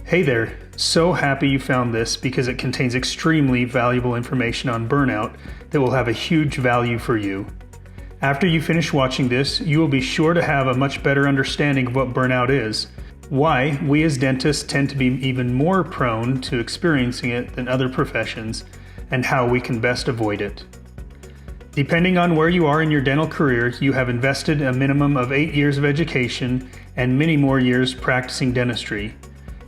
Hey there, so happy you found this because it contains extremely valuable information on burnout that will have a huge value for you. After you finish watching this, you will be sure to have a much better understanding of what burnout is, why we as dentists tend to be even more prone to experiencing it than other professions, and how we can best avoid it. Depending on where you are in your dental career, you have invested a minimum of 8 years of education and many more years practicing dentistry.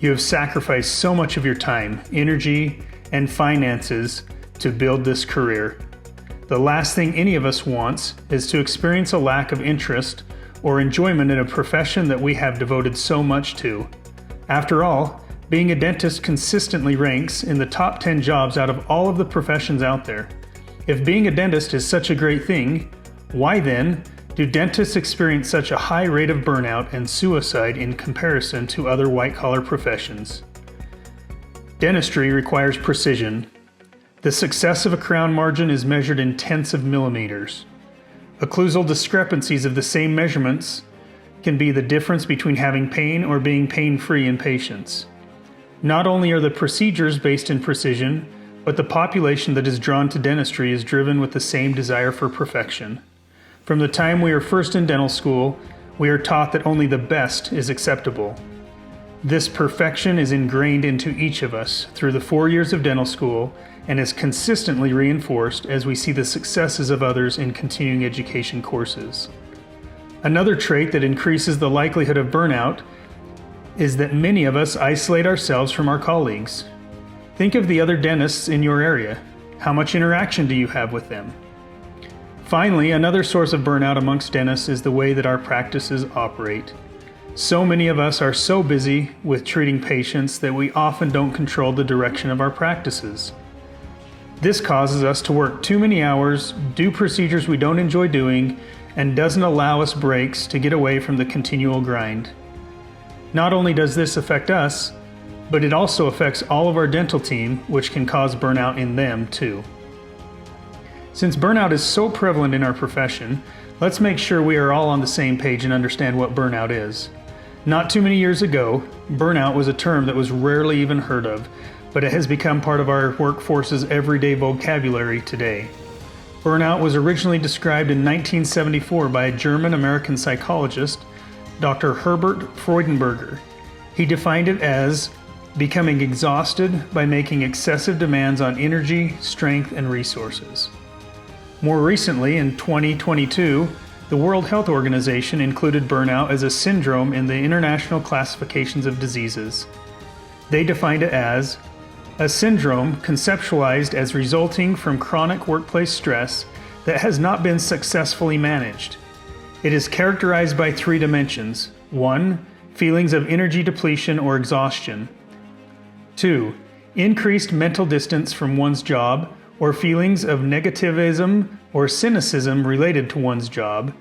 You have sacrificed so much of your time, energy, and finances to build this career. The last thing any of us wants is to experience a lack of interest or enjoyment in a profession that we have devoted so much to. After all, being a dentist consistently ranks in the top 10 jobs out of all of the professions out there. If being a dentist is such a great thing, why then do dentists experience such a high rate of burnout and suicide in comparison to other white-collar professions? Dentistry requires precision. The success of a crown margin is measured in tenths of millimeters. Occlusal discrepancies of the same measurements can be the difference between having pain or being pain-free in patients. Not only are the procedures based in precision, but the population that is drawn to dentistry is driven with the same desire for perfection. From the time we are first in dental school, we are taught that only the best is acceptable. This perfection is ingrained into each of us through the 4 years of dental school and is consistently reinforced as we see the successes of others in continuing education courses. Another trait that increases the likelihood of burnout is that many of us isolate ourselves from our colleagues. Think of the other dentists in your area. How much interaction do you have with them? Finally, another source of burnout amongst dentists is the way that our practices operate. So many of us are so busy with treating patients that we often don't control the direction of our practices. This causes us to work too many hours, do procedures we don't enjoy doing, and doesn't allow us breaks to get away from the continual grind. Not only does this affect us, but it also affects all of our dental team, which can cause burnout in them too. Since burnout is so prevalent in our profession, let's make sure we are all on the same page and understand what burnout is. Not too many years ago, burnout was a term that was rarely even heard of, but it has become part of our workforce's everyday vocabulary today. Burnout was originally described in 1974 by a German-American psychologist, Dr. Herbert Freudenberger. He defined it as becoming exhausted by making excessive demands on energy, strength, and resources. More recently, in 2022, the World Health Organization included burnout as a syndrome in the International Classifications of Diseases. They defined it as a syndrome conceptualized as resulting from chronic workplace stress that has not been successfully managed. It is characterized by 3 dimensions. 1. Feelings of energy depletion or exhaustion. 2. Increased mental distance from one's job or feelings of negativism or cynicism related to one's job.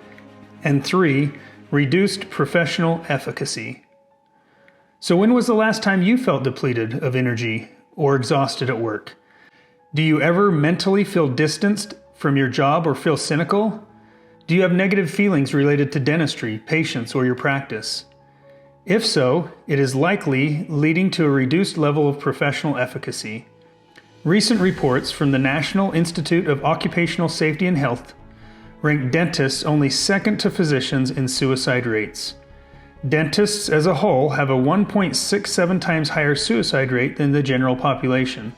And 3. Reduced professional efficacy. So when was the last time you felt depleted of energy or exhausted at work? Do you ever mentally feel distanced from your job or feel cynical? Do you have negative feelings related to dentistry, patients, or your practice? If so, it is likely leading to a reduced level of professional efficacy. Recent reports from the National Institute of Occupational Safety and Health rank dentists only second to physicians in suicide rates. Dentists as a whole have a 1.67 times higher suicide rate than the general population.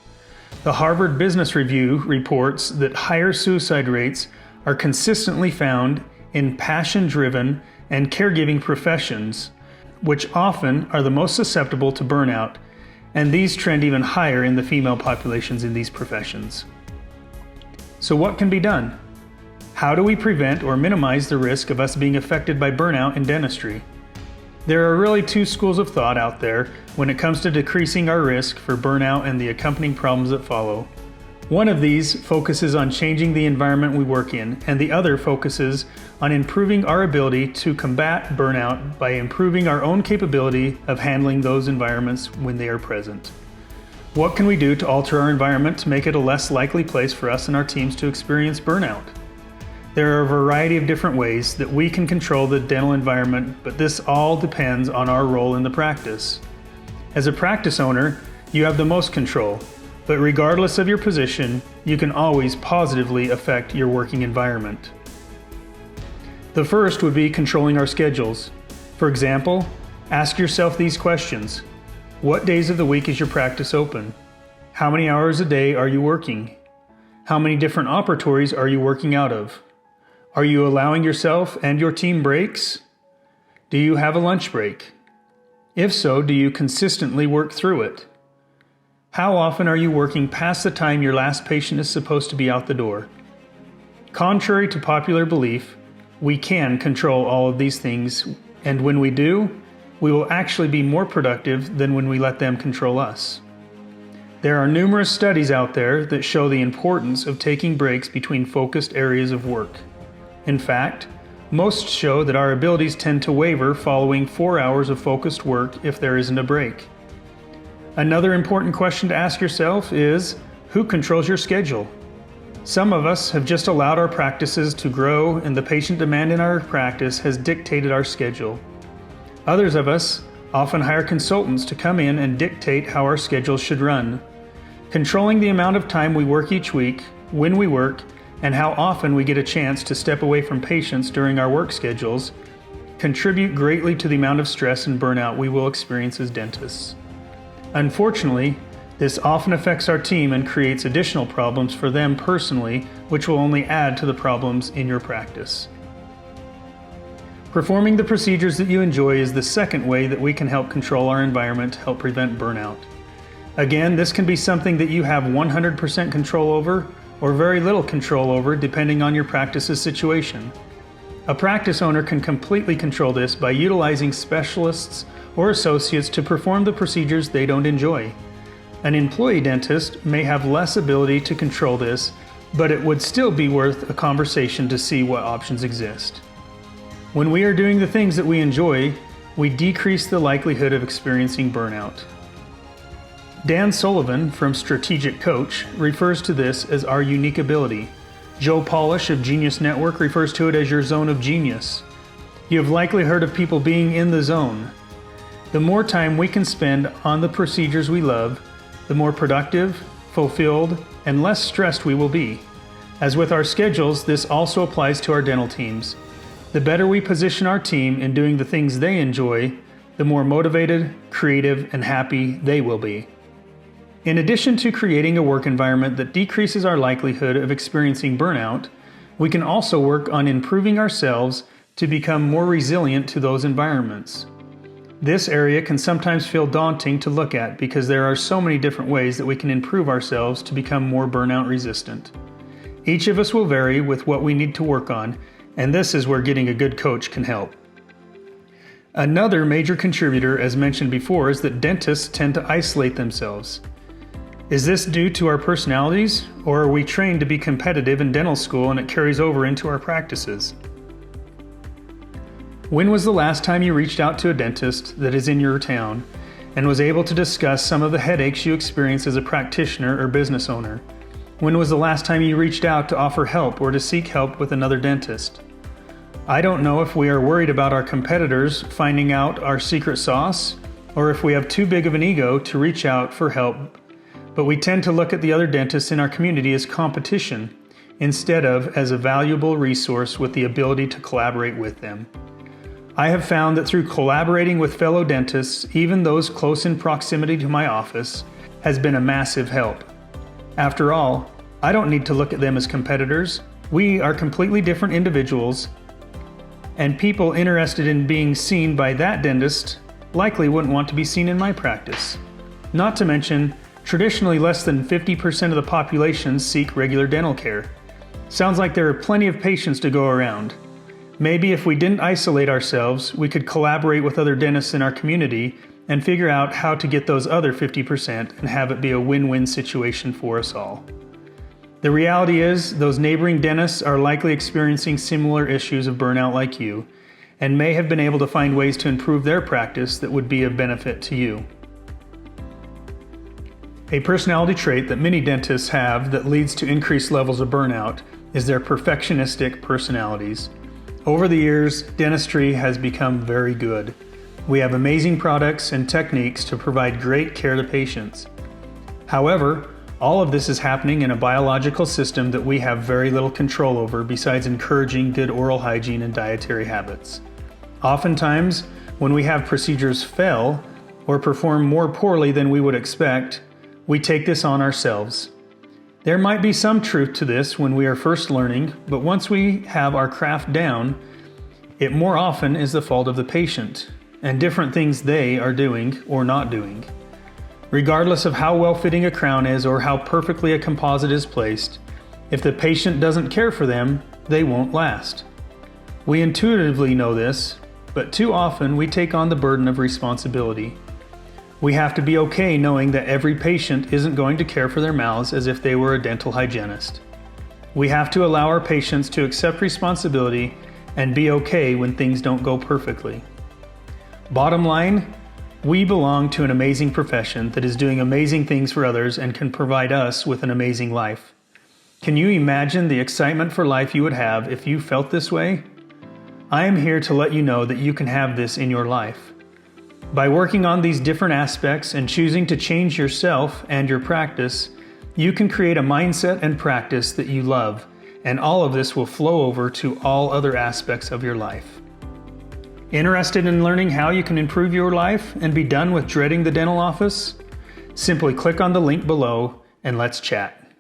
The Harvard Business Review reports that higher suicide rates are consistently found in passion-driven and caregiving professions, which often are the most susceptible to burnout, and these trend even higher in the female populations in these professions. So what can be done? How do we prevent or minimize the risk of us being affected by burnout in dentistry? There are really 2 schools of thought out there when it comes to decreasing our risk for burnout and the accompanying problems that follow. One of these focuses on changing the environment we work in, and the other focuses on improving our ability to combat burnout by improving our own capability of handling those environments when they are present. What can we do to alter our environment to make it a less likely place for us and our teams to experience burnout? There are a variety of different ways that we can control the dental environment, but this all depends on our role in the practice. As a practice owner, you have the most control, but regardless of your position, you can always positively affect your working environment. The first would be controlling our schedules. For example, ask yourself these questions. What days of the week is your practice open? How many hours a day are you working? How many different operatories are you working out of? Are you allowing yourself and your team breaks? Do you have a lunch break? If so, do you consistently work through it? How often are you working past the time your last patient is supposed to be out the door? Contrary to popular belief, we can control all of these things, and when we do, we will actually be more productive than when we let them control us. There are numerous studies out there that show the importance of taking breaks between focused areas of work. In fact, most show that our abilities tend to waver following 4 hours of focused work if there isn't a break. Another important question to ask yourself is, who controls your schedule? Some of us have just allowed our practices to grow, and the patient demand in our practice has dictated our schedule. Others of us often hire consultants to come in and dictate how our schedules should run. Controlling the amount of time we work each week, when we work, and how often we get a chance to step away from patients during our work schedules contribute greatly to the amount of stress and burnout we will experience as dentists. Unfortunately, this often affects our team and creates additional problems for them personally, which will only add to the problems in your practice. Performing the procedures that you enjoy is the second way that we can help control our environment to help prevent burnout. Again, this can be something that you have 100% control over or very little control over depending on your practice's situation. A practice owner can completely control this by utilizing specialists or associates to perform the procedures they don't enjoy. An employee dentist may have less ability to control this, but it would still be worth a conversation to see what options exist. When we are doing the things that we enjoy, we decrease the likelihood of experiencing burnout. Dan Sullivan from Strategic Coach refers to this as our unique ability. Joe Polish of Genius Network refers to it as your zone of genius. You have likely heard of people being in the zone. The more time we can spend on the procedures we love, the more productive, fulfilled, and less stressed we will be. As with our schedules, this also applies to our dental teams. The better we position our team in doing the things they enjoy, the more motivated, creative, and happy they will be. In addition to creating a work environment that decreases our likelihood of experiencing burnout, we can also work on improving ourselves to become more resilient to those environments. This area can sometimes feel daunting to look at because there are so many different ways that we can improve ourselves to become more burnout resistant. Each of us will vary with what we need to work on, and this is where getting a good coach can help. Another major contributor, as mentioned before, is that dentists tend to isolate themselves. Is this due to our personalities, or are we trained to be competitive in dental school and it carries over into our practices? When was the last time you reached out to a dentist that is in your town and was able to discuss some of the headaches you experience as a practitioner or business owner? When was the last time you reached out to offer help or to seek help with another dentist? I don't know if we are worried about our competitors finding out our secret sauce or if we have too big of an ego to reach out for help, but we tend to look at the other dentists in our community as competition instead of as a valuable resource with the ability to collaborate with them. I have found that through collaborating with fellow dentists, even those close in proximity to my office, has been a massive help. After all, I don't need to look at them as competitors. We are completely different individuals, and people interested in being seen by that dentist likely wouldn't want to be seen in my practice. Not to mention, traditionally less than 50% of the population seek regular dental care. Sounds like there are plenty of patients to go around. Maybe if we didn't isolate ourselves, we could collaborate with other dentists in our community and figure out how to get those other 50% and have it be a win-win situation for us all. The reality is, those neighboring dentists are likely experiencing similar issues of burnout like you, and may have been able to find ways to improve their practice that would be of benefit to you. A personality trait that many dentists have that leads to increased levels of burnout is their perfectionistic personalities. Over the years, dentistry has become very good. We have amazing products and techniques to provide great care to patients. However, all of this is happening in a biological system that we have very little control over besides encouraging good oral hygiene and dietary habits. Oftentimes, when we have procedures fail or perform more poorly than we would expect, we take this on ourselves. There might be some truth to this when we are first learning, but once we have our craft down, it more often is the fault of the patient and different things they are doing or not doing. Regardless of how well-fitting a crown is or how perfectly a composite is placed, if the patient doesn't care for them, they won't last. We intuitively know this, but too often we take on the burden of responsibility. We have to be okay knowing that every patient isn't going to care for their mouths as if they were a dental hygienist. We have to allow our patients to accept responsibility and be okay when things don't go perfectly. Bottom line, we belong to an amazing profession that is doing amazing things for others and can provide us with an amazing life. Can you imagine the excitement for life you would have if you felt this way? I am here to let you know that you can have this in your life. By working on these different aspects and choosing to change yourself and your practice, you can create a mindset and practice that you love, and all of this will flow over to all other aspects of your life. Interested in learning how you can improve your life and be done with dreading the dental office? Simply click on the link below and let's chat.